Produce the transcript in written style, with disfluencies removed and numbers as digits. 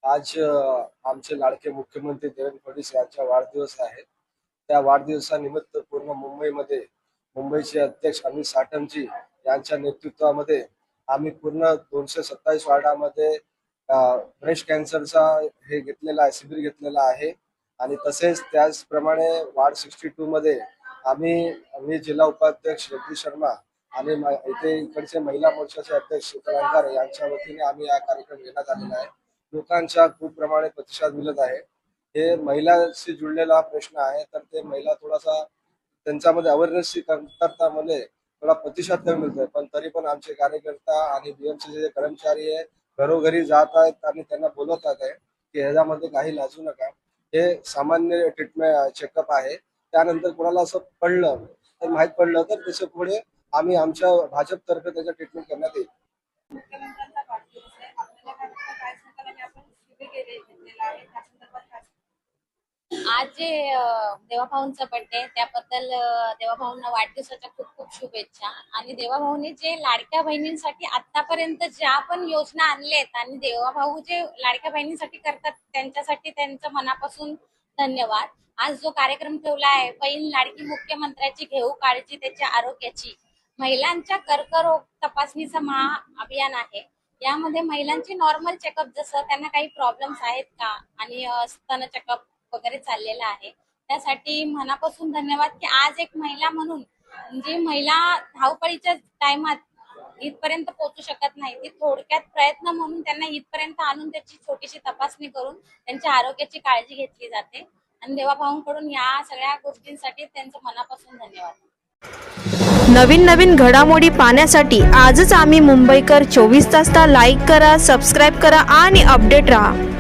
आज आमचे लाडके मुख्यमंत्री देवेंद्र फडणवीस यांचा वाढदिवस आहे। त्या वाढदिवसानिमित्त पूर्ण मुंबईचे अध्यक्ष अमित साटमजी यांच्या नेतृत्वामध्ये आम्ही पूर्ण 227 वार्डामध्ये ब्रेस्ट कॅन्सरचा शिबिर घेतलेला आहे। आणि तसेच त्याचप्रमाणे वार्ड 62 मध्ये मी जिल्हा उपाध्यक्ष जगदीश शर्मा आणि इकडचे महिला मोर्चाचे अध्यक्ष शीतल यांच्या वतीने आम्ही हा कार्यक्रम घेण्यात आलेला आहे। लोकांचा खूप प्रमाणे प्रतिसाद मिळत आहे। हे महिलांशी जुळलेला प्रश्न आहे, तर ते महिला थोडासा त्यांच्यामध्ये अवेअरनेसची कमतरतामुळे थोडा प्रतिसाद कमी मिळतोय, पण तरी पण आमचे कार्यकर्ता आणि बीएमसीचे जे कर्मचारी आहे घरोघरी जात आहेत आणि त्यांना बोलवतात आहे की ह्याच्यामध्ये काही लाजू नका, हे सामान्य ट्रीटमेंट चेकअप आहे। त्यानंतर कोणाला असं माहीत पडलं तर त्याच्या पुढे आम्ही आमच्या भाजपतर्फे त्याचं ट्रीटमेंट करण्यात येईल। आज जे देवाभाऊंचा बर्थडे त्याबद्दल देवाभाऊंना वाढदिवसाच्या खूप खूप शुभेच्छा। आणि देवाभाऊंनी जे लाडक्या बहिणींसाठी आतापर्यंत ज्या पण योजना आणलेत आणि देवाभाऊ जे लाडक्या बहिणींसाठी करतात त्यांच्यासाठी त्यांचं मनापासून धन्यवाद। आज जो कार्यक्रम ठेवला आहे, बहीण लाडकी मुख्यमंत्र्याची घेऊ काळजी त्याच्या आरोग्याची, महिलांच्या कर्करोग तपासणीचा महाअभियान आहे। यामध्ये महिलांची नॉर्मल चेकअप, जसं त्यांना काही प्रॉब्लेम्स आहेत का आणि स्तन चेकअप वगैरे चाललेला आहे, त्यासाठी मनापासून धन्यवाद की आज एक महिला म्हणून जी महिला धावपळीच्या टाइमात इथपर्यंत पोहोचू शकत नाही, ती थोडक्यात प्रयत्न म्हणून त्यांना इथपर्यंत आणून त्याची छोटीशी तपासणी करून त्यांच्या आरोग्याची काळजी घेतली जाते। आणि देवाभाऊंकडून या सगळ्या गोष्टींसाठी त्यांचं मनापासून धन्यवाद। नवीन घडामोडी पाहण्यासाठी आजच आम्ही मुंबईकर 24 तासला लाईक करा, सबस्क्राईब करा आणि अपडेट रहा।